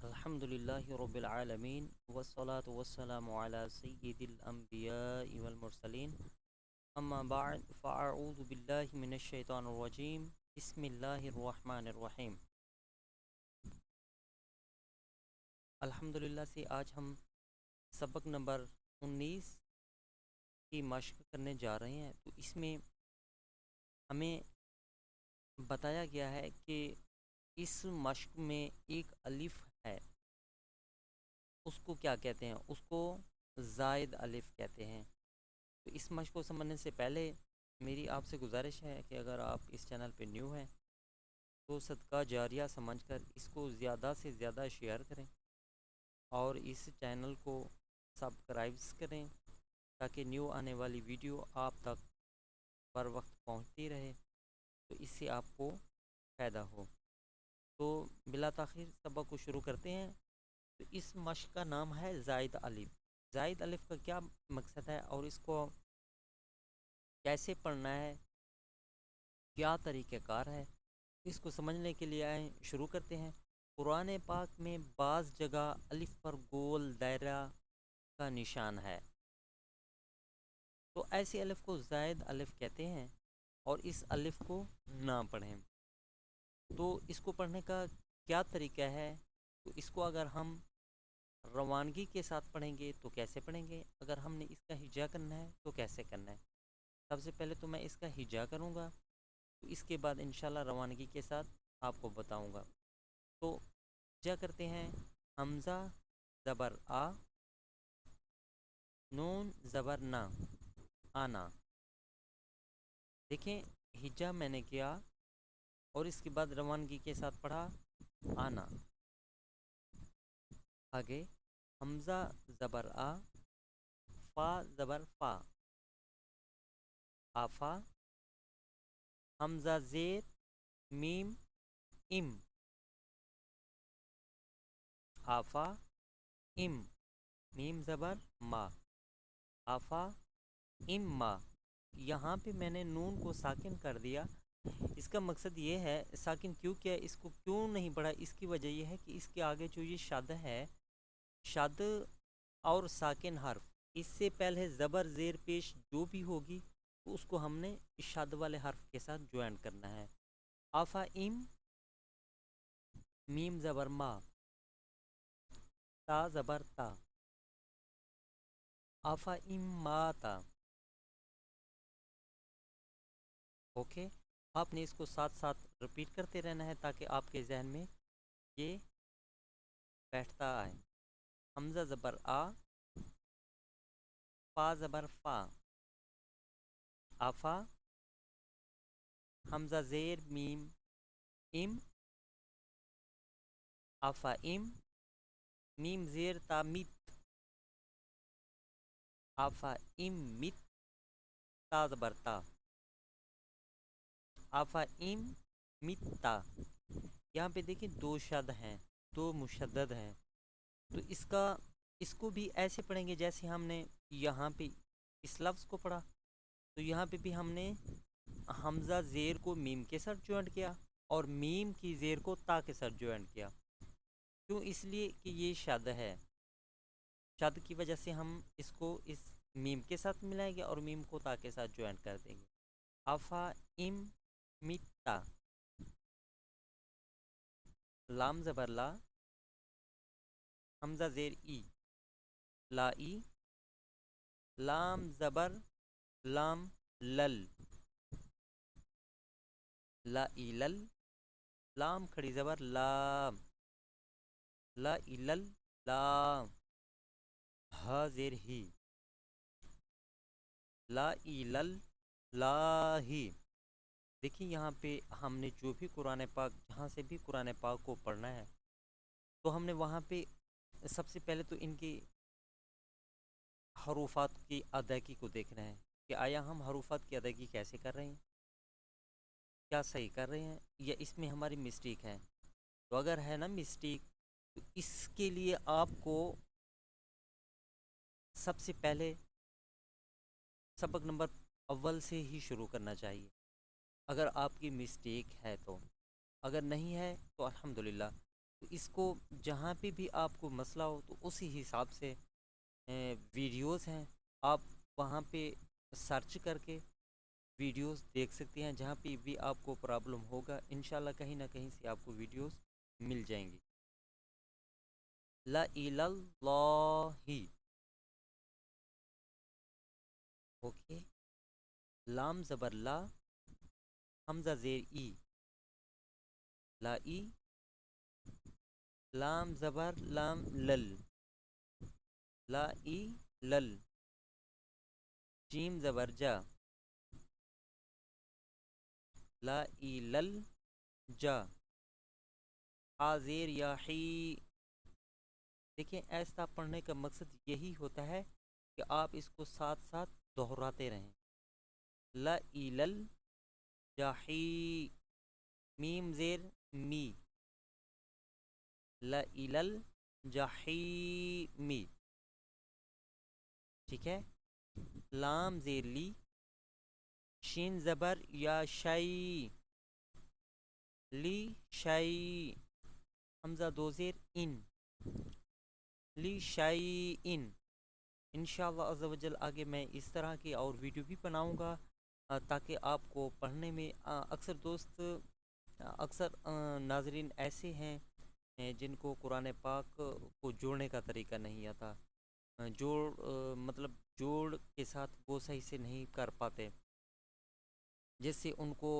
الحمدللہ رب العالمین والصلاة والسلام علی سید الانبیاء والمرسلین اما بعد فاعوذ باللہ من الشیطان الرجیم بسم اللہ الرحمن الرحیم۔ الحمدللہ سے آج ہم سبق نمبر 19 کی مشق کرنے جا رہے ہیں۔ تو اس میں ہمیں بتایا گیا ہے کہ اس مشق میں ایک الف ہے، اس کو کیا کہتے ہیں؟ اس کو زائد الف کہتے ہیں۔ تو اس مشق کو سمجھنے سے پہلے میری آپ سے گزارش ہے کہ اگر آپ اس چینل پہ نیو ہیں تو صدقہ جاریہ سمجھ کر اس کو زیادہ سے زیادہ شیئر کریں اور اس چینل کو سبسکرائبز کریں تاکہ نیو آنے والی ویڈیو آپ تک پر وقت پہنچتی رہے، تو اس سے آپ کو فائدہ ہو۔ تو بلا تاخیر سبق کو شروع کرتے ہیں۔ تو اس مشق کا نام ہے زائد الف۔ زائد الف کا کیا مقصد ہے اور اس کو کیسے پڑھنا ہے، کیا طریقہ کار ہے، اس کو سمجھنے کے لیے آئیں شروع کرتے ہیں۔ قرآن پاک میں بعض جگہ الف پر گول دائرہ کا نشان ہے، تو ایسے الف کو زائد الف کہتے ہیں، اور اس الف کو نہ پڑھیں۔ تو اس کو پڑھنے کا کیا طریقہ ہے؟ تو اس کو اگر ہم روانگی کے ساتھ پڑھیں گے تو کیسے پڑھیں گے، اگر ہم نے اس کا ہجا کرنا ہے تو کیسے کرنا ہے؟ سب سے پہلے تو میں اس کا ہجا کروں گا، تو اس کے بعد انشاءاللہ روانگی کے ساتھ آپ کو بتاؤں گا۔ تو ہجا کرتے ہیں۔ حمزہ زبر آ، نون زبر نا، آنا۔ دیکھیں ہجا میں نے کیا اور اس کے بعد روانگی کے ساتھ پڑھا آنا۔ آگے حمزہ زبر آ، فا زبر فا، آفا۔ حمزہ زیر میم ام، آفا ام۔ میم زبر ما، آفا ام ما۔ یہاں پہ میں نے نون کو ساکن کر دیا، اس کا مقصد یہ ہے ساکن کیوں کیا، اس کو کیوں نہیں پڑھا، اس کی وجہ یہ ہے کہ اس کے آگے جو یہ شد ہے، شد اور ساکن حرف، اس سے پہلے زبر زیر پیش جو بھی ہوگی تو اس کو ہم نے شد والے حرف کے ساتھ جوائن کرنا ہے۔ آفا ام، میم زبر ما، تا زبر تا، آفا ام ما تا۔ اوکے، آپ نے اس کو ساتھ ساتھ رپیٹ کرتے رہنا ہے تاکہ آپ کے ذہن میں یہ بیٹھتا آئے۔ حمزہ زبر آ، فا زبر فا، آفا۔ حمزہ زیر میم ام، آفا ام۔ میم زیر تا مت، آفا ام مت، تا زبر تا، آفا ام مت تا۔ یہاں پہ دیکھیں دو شد ہیں، دو مشدد ہیں، تو اس کو بھی ایسے پڑھیں گے جیسے ہم نے یہاں پہ اس لفظ کو پڑھا۔ تو یہاں پہ بھی ہم نے حمزہ زیر کو میم کے ساتھ جوائنٹ کیا اور میم کی زیر کو تا کے ساتھ جوائنٹ کیا۔ کیوں؟ اس لیے کہ یہ شد ہے، شد کی وجہ سے ہم اس کو اس میم کے ساتھ ملائیں گے اور میم کو تا کے ساتھ جوائنٹ کر دیں گے۔ آفا ام متا، لام زبر لا، حمزہ زیر ای، لا ای۔ لام زبر لام لل، لا ای لل۔ لام کھڑی زبر لام، لا ای لل لام۔ ہا زیر ہی، لا ای لل لا ہی۔ دیکھیں یہاں پہ ہم نے جو بھی قرآن پاک، جہاں سے بھی قرآن پاک کو پڑھنا ہے تو ہم نے وہاں پہ سب سے پہلے تو ان کی حروفات کی ادائیگی کو دیکھنا ہے کہ آیا ہم حروفات کی ادائیگی کیسے کر رہے ہیں، کیا صحیح کر رہے ہیں یا اس میں ہماری مسٹیک ہے۔ تو اگر ہے نا مسٹیک تو اس کے لیے آپ کو سب سے پہلے سبق نمبر اول سے ہی شروع کرنا چاہیے، اگر آپ کی مسٹیک ہے تو۔ اگر نہیں ہے تو الحمدللہ تو اس کو جہاں پہ بھی آپ کو مسئلہ ہو تو اسی حساب سے ویڈیوز ہیں، آپ وہاں پہ سرچ کر کے ویڈیوز دیکھ سکتے ہیں، جہاں پہ بھی آپ کو پرابلم ہوگا انشاءاللہ کہیں نہ کہیں سے آپ کو ویڈیوز مل جائیں گی۔ لا الہ اللہ، اوکے، لام زبر لا، حمزہ زیر ای، لا ای، لام زبر لام لل، لا ای لل، جیم زبر جا، لا ای لل جا، حاضر یا حی۔ دیکھیں ایسا پڑھنے کا مقصد یہی ہوتا ہے کہ آپ اس کو ساتھ ساتھ دہراتے رہیں۔ لا ای لل جا حی، میم زیر می، لا ای لل جا حی می، ٹھیک ہے۔ لام زیر لی، شین زبر یا شئی، لی شئی، حمزہ دو زیر ان، لی شئی ان۔ انشاءاللہ عز و جل آگے میں اس طرح کی اور ویڈیو بھی بناؤں گا تاکہ آپ کو پڑھنے میں اکثر دوست اکثر ناظرین ایسے ہیں جن کو قرآن پاک کو جوڑنے کا طریقہ نہیں آتا، مطلب جوڑ کے ساتھ وہ صحیح سے نہیں کر پاتے، جس سے ان کو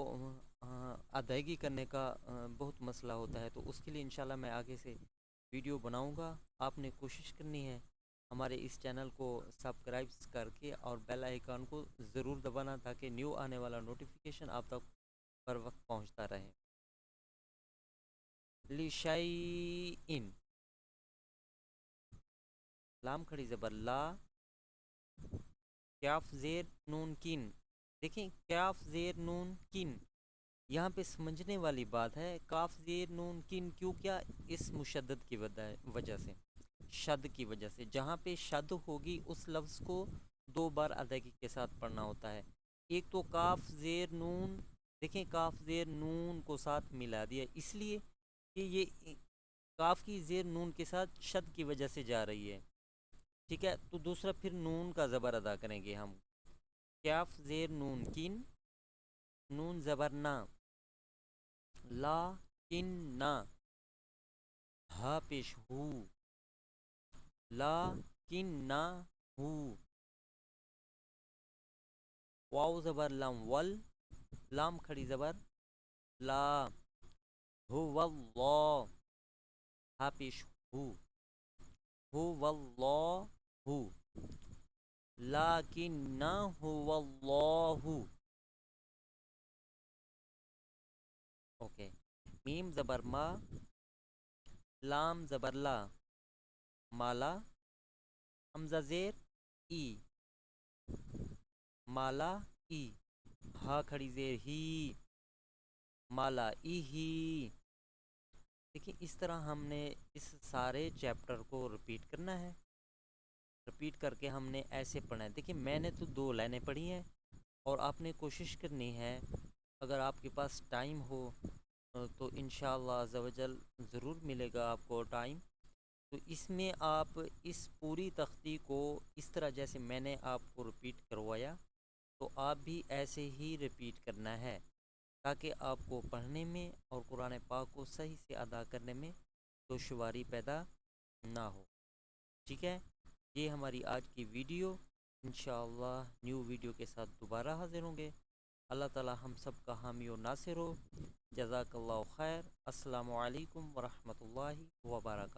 ادائیگی کرنے کا بہت مسئلہ ہوتا ہے۔ تو اس کے لیے انشاءاللہ میں آگے سے ویڈیو بناؤں گا۔ آپ نے کوشش کرنی ہے ہمارے اس چینل کو سبسکرائب کر کے اور بیل آئیکن کو ضرور دبانا تاکہ نیو آنے والا نوٹیفیکیشن آپ تک پر وقت پہنچتا رہے۔ لشیء، لام کھڑی زبر لا، کاف زیر نون کن، دیکھیں کاف زیر نون کن، یہاں پہ سمجھنے والی بات ہے، کاف زیر نون کن کیوں کیا؟ اس مشدد کی وجہ سے، شد کی وجہ سے، جہاں پہ شد ہوگی اس لفظ کو دو بار ادائیگی کے ساتھ پڑھنا ہوتا ہے۔ ایک تو کاف زیر نون، دیکھیں کاف زیر نون کو ساتھ ملا دیا اس لیے کہ یہ کاف کی زیر نون کے ساتھ شد کی وجہ سے جا رہی ہے، ٹھیک ہے۔ تو دوسرا پھر نون کا زبر ادا کریں گے ہم، کاف زیر نون کن، نون زبر نا، لا کن نا، ہا پیش ہو، لا کن نا ہو، واو زبر لام ول، لام کھڑی زبر لا، ہو واللہ، ہا پیش ہو، ہو واللہ ہو، لیکن هو اللہ، اوکے۔ میم زبر ما، لام زبر لا، مالا، حمزہ زیر ای، مالا ای، ہا کھڑی زیر ہی، مالا ای ہی۔ دیکھیں اس طرح ہم نے اس سارے چیپٹر کو رپیٹ کرنا ہے، رپیٹ کر کے ہم نے ایسے پڑھنا ہے۔ دیکھیں میں نے تو 2 لائنیں پڑھی ہیں اور آپ نے کوشش کرنی ہے اگر آپ کے پاس ٹائم ہو تو انشاءاللہ عز و جل ضرور ملے گا آپ کو ٹائم، تو اس میں آپ اس پوری تختی کو اس طرح جیسے میں نے آپ کو رپیٹ کروایا تو آپ بھی ایسے ہی رپیٹ کرنا ہے تاکہ آپ کو پڑھنے میں اور قرآن پاک کو صحیح سے ادا کرنے میں دشواری پیدا نہ ہو، ٹھیک ہے۔ یہ ہماری آج کی ویڈیو، انشاءاللہ نیو ویڈیو کے ساتھ دوبارہ حاضر ہوں گے۔ اللہ تعالی ہم سب کا حامی و ناصر ہو۔ جزاک اللہ خیر۔ السلام علیکم ورحمۃ اللہ وبرکاتہ۔